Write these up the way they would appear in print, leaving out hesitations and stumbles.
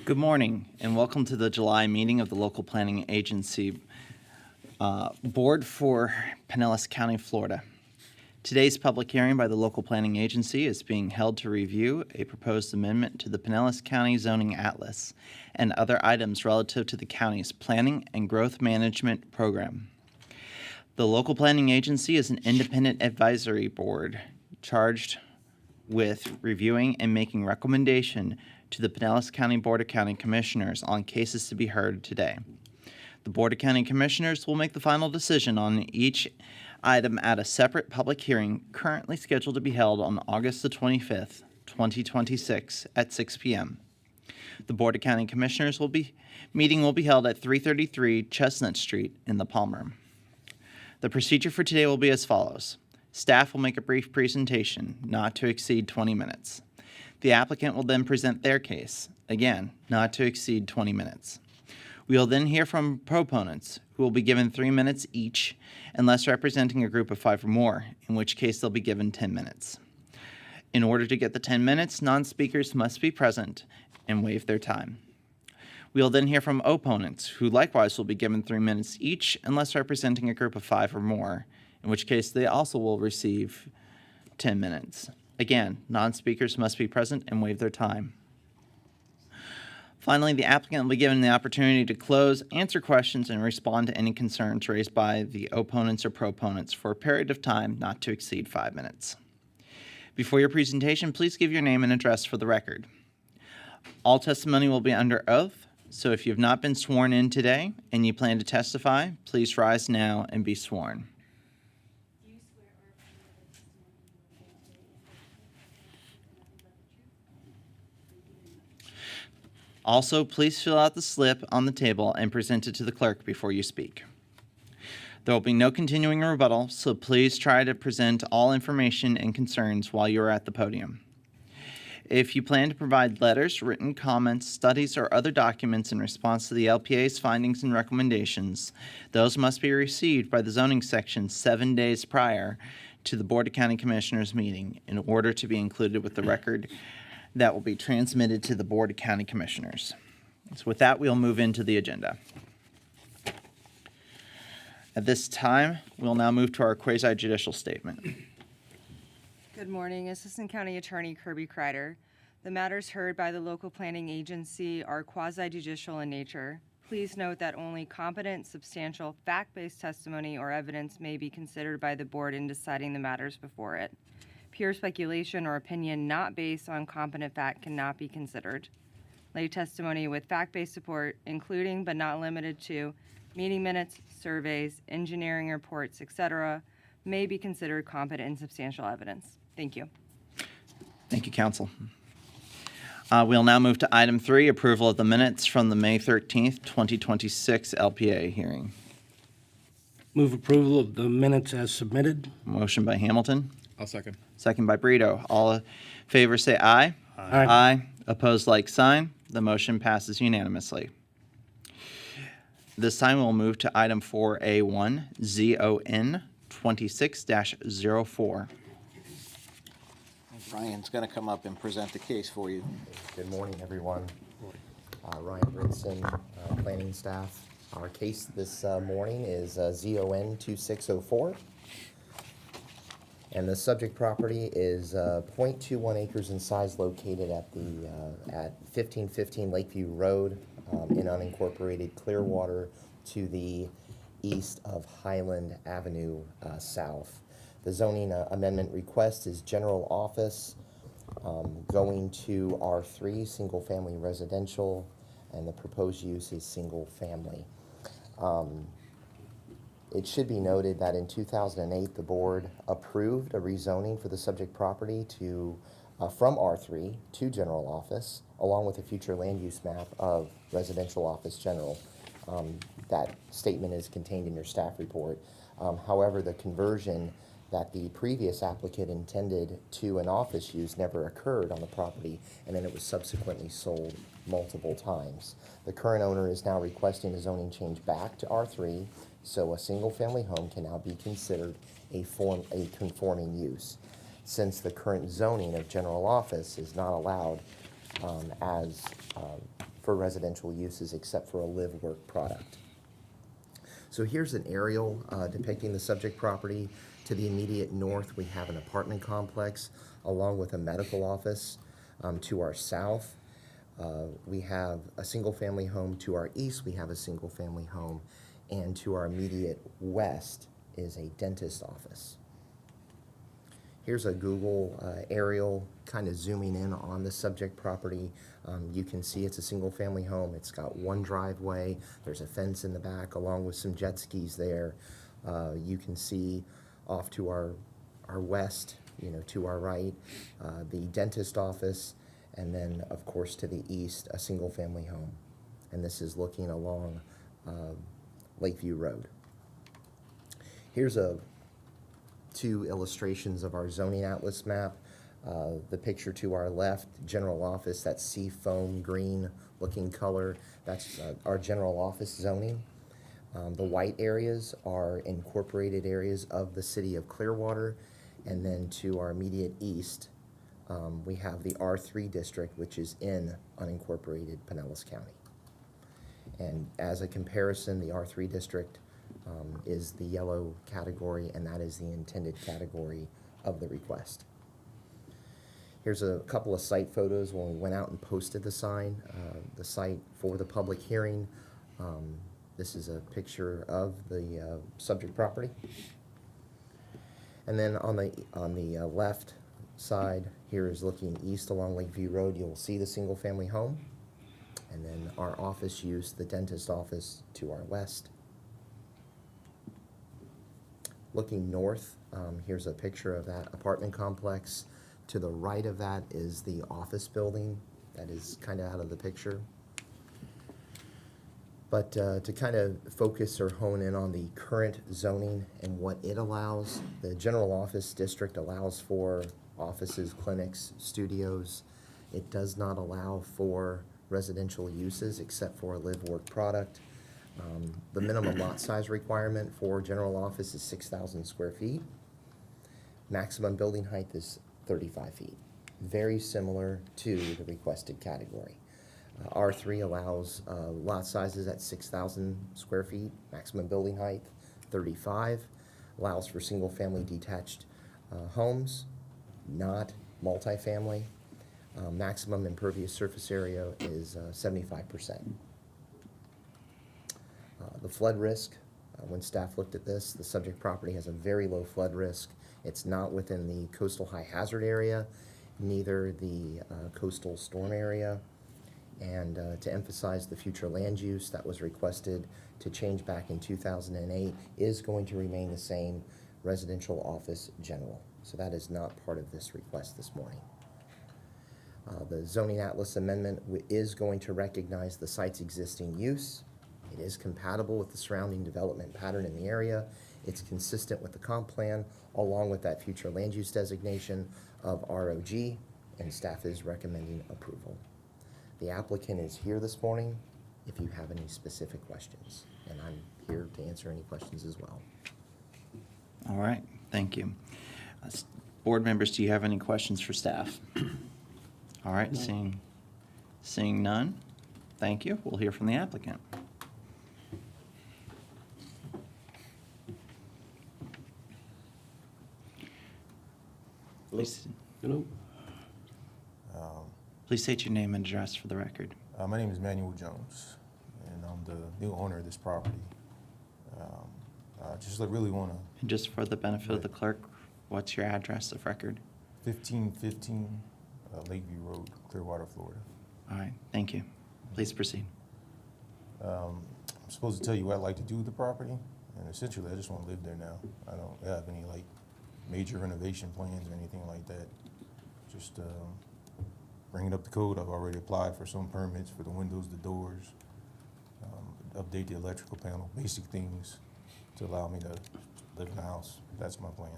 Good morning and welcome to the July meeting of the Local Planning Agency Board for Pinellas County, Florida. Today's public hearing by the Local Planning Agency is being held to review a proposed amendment to the Pinellas County Zoning Atlas and other items relative to the county's planning and growth management program. The Local Planning Agency is an independent advisory board charged with reviewing and making recommendation to the Pinellas County Board of County Commissioners on cases to be heard today. The Board of County Commissioners will make the final decision on each item at a separate public hearing currently scheduled to be held on August the 25th, 2026 at 6 p.m. The Board of County Commissioners meeting will be held at 333 Chestnut Street in the Palmer. The procedure for today will be as follows. Staff will make a brief presentation, not to exceed 20 minutes. The applicant will then present their case, again, not to exceed 20 minutes. We will then hear from proponents, who will be given 3 minutes each, unless representing a group of 5 or more, in which case they'll be given 10 minutes. In order to get the 10 minutes, non-speakers must be present and waive their time. We will then hear from opponents, who likewise will be given 3 minutes each, unless representing a group of 5 or more, in which case they also will receive 10 minutes. Again, non-speakers must be present and waive their time. Finally, the applicant will be given the opportunity to close, answer questions, and respond to any concerns raised by the opponents or proponents for a period of time not to exceed 5 minutes. Before your presentation, please give your name and address for the record. All testimony will be under oath, so if you have not been sworn in today and you plan to testify, please rise now and be sworn. Also, please fill out the slip on the table and present it to the clerk before you speak. There will be no continuing rebuttal, so please try to present all information and concerns while you are at the podium. If you plan to provide letters, written comments, studies, or other documents in response to the LPA's findings and recommendations, those must be received by the zoning section 7 days prior to the Board of County Commissioners meeting in order to be included with the record that will be transmitted to the Board of County Commissioners. So with that, we'll move into the agenda. At this time, we'll now move to our quasi-judicial statement. Good morning, Assistant County Attorney Kirby Kreider. The matters heard by the Local Planning Agency are quasi-judicial in nature. Please note that only competent, substantial, fact-based testimony or evidence may be considered by the board in deciding the matters before it. Pure speculation or opinion not based on competent fact cannot be considered. Lay testimony with fact-based support, including but not limited to meeting minutes, surveys, engineering reports, etc., may be considered competent and substantial evidence. Thank you. Thank you, Counsel. We'll now move to item 3, approval of the minutes from the May 13th, 2026 LPA hearing. Move approval of the minutes as submitted. Motion by Hamilton. I'll second. Second by Brito. All in favor say aye. Aye. Aye. Opposed, like sign. The motion passes unanimously. This time we'll move to item 4A1, ZON 26-04. Ryan's going to come up and present the case for you. Good morning, everyone. Ryan Brinson, planning staff. Our case this morning is ZON 2604. And the subject property is 0.21 acres in size, located at 1515 Lakeview Road in unincorporated Clearwater to the east of Highland Avenue South. The zoning amendment request is general office going to R3, single family residential, and the proposed use is single family. It should be noted that in 2008, the board approved a rezoning for the subject property to from R3 to general office, along with a future land use map of residential office general. That statement is contained in your staff report. However, the conversion that the previous applicant intended to an office use never occurred on the property, and then it was subsequently sold multiple times. The current owner is now requesting a zoning change back to R3, so a single-family home can now be considered a conforming use. Since the current zoning of general office is not allowed as for residential uses except for a live-work product. So here's an aerial depicting the subject property. To the immediate north, we have an apartment complex along with a medical office. To our south, we have a single-family home. To our east, we have a single-family home. And to our immediate west is a dentist office. Here's a Google aerial kind of zooming in on the subject property. You can see it's a single-family home. It's got one driveway. There's a fence in the back along with some jet skis there. You can see off to our west, to our right, the dentist office, and then, of course, to the east, a single-family home. And this is looking along Lakeview Road. Here's two illustrations of our zoning atlas map. The picture to our left, general office, that sea foam green looking color, that's our general office zoning. The white areas are incorporated areas of the city of Clearwater. And then to our immediate east, we have the R3 district, which is in unincorporated Pinellas County. And as a comparison, the R3 district is the yellow category, and that is the intended category of the request. Here's a couple of site photos when we went out and posted the sign, the site for the public hearing. This is a picture of the subject property. And then on the left side, here is looking east along Lakeview Road. You'll see the single-family home. And then our office use, the dentist office, to our west. Looking north, here's a picture of that apartment complex. To the right of that is the office building that is kind of out of the picture. But to kind of focus or hone in on the current zoning and what it allows, the general office district allows for offices, clinics, studios. It does not allow for residential uses except for a live-work product. The minimum lot size requirement for general office is 6,000 square feet. Maximum building height is 35 feet. Very similar to the requested category. R3 allows lot sizes at 6,000 square feet, maximum building height 35, allows for single-family detached homes, not multifamily. Maximum impervious surface area is 75%. The flood risk, when staff looked at this, the subject property has a very low flood risk. It's not within the coastal high hazard area, neither the coastal storm area. And to emphasize the future land use that was requested to change back in 2008 is going to remain the same, residential office general. So that is not part of this request this morning. The zoning atlas amendment is going to recognize the site's existing use. It is compatible with the surrounding development pattern in the area. It's consistent with the comp plan, along with that future land use designation of ROG, and staff is recommending approval. The applicant is here this morning if you have any specific questions, and I'm here to answer any questions as well. All right, thank you. Board members, do you have any questions for staff? All right, seeing none, thank you. We'll hear from the applicant. Please, Hello. please state your name and address for the record. My name is Manuel Jones, and I'm the new owner of this property. I just really want to, And just for the benefit of the clerk, what's your address of record? 1515 Lakeview Road, Clearwater, Florida. All right, thank you. Please proceed. I'm supposed to tell you what I'd like to do with the property, and essentially I just want to live there now. I don't have any major renovation plans or anything like that. Just bringing up the code. I've already applied for some permits for the windows, the doors, update the electrical panel, basic things to allow me to live in the house. That's my plan.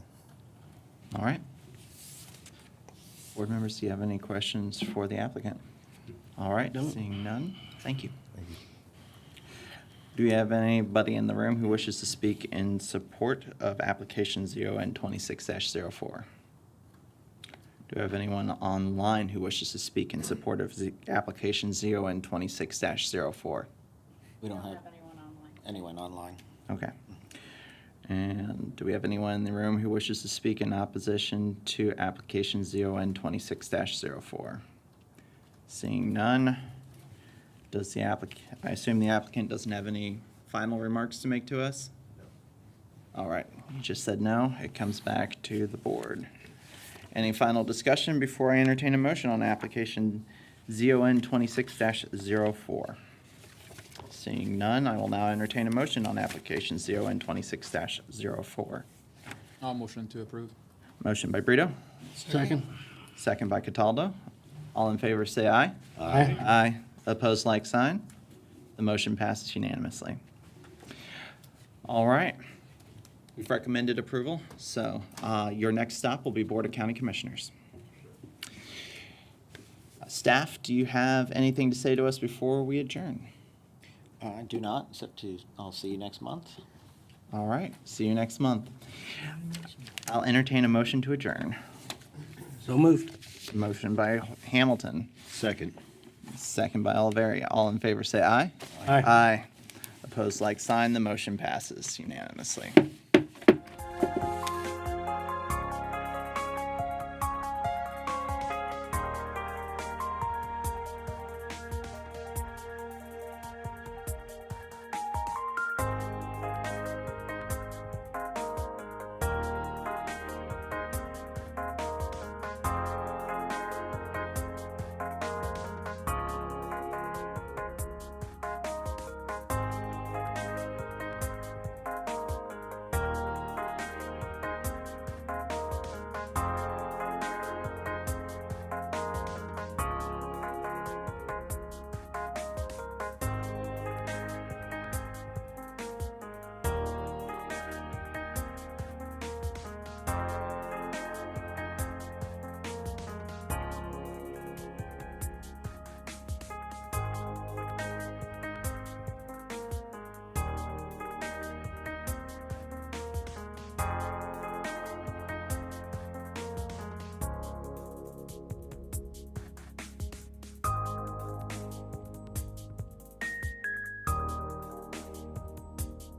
All right. Board members, do you have any questions for the applicant? All right, No. seeing none, thank you. Thank you. Do we have anybody in the room who wishes to speak in support of application 0N26-04? Do we have anyone online who wishes to speak in support of the application ZON 26-04? We don't have anyone online. Okay. And do we have anyone in the room who wishes to speak in opposition to application ZON 26-04? Seeing none, does the I assume the applicant doesn't have any final remarks to make to us? All right, you just said no. It comes back to the board. Any final discussion before I entertain a motion on application ZON 26-04? Seeing none, I will now entertain a motion on application ZON 26-04. I'll motion to approve. Motion by Brito, Second. second by Cataldo. All in favor, say aye. Aye. Aye. Opposed, like sign. The motion passes unanimously. All right. We've recommended approval, so your next stop will be Board of County Commissioners. Staff, do you have anything to say to us before we adjourn? I do not, except I'll see you next month. All right, see you next month. I'll entertain a motion to adjourn. So moved. Motion by Hamilton, Second. second by Oliveri. All in favor, say aye. Aye. Aye. Opposed, like sign. The motion passes unanimously.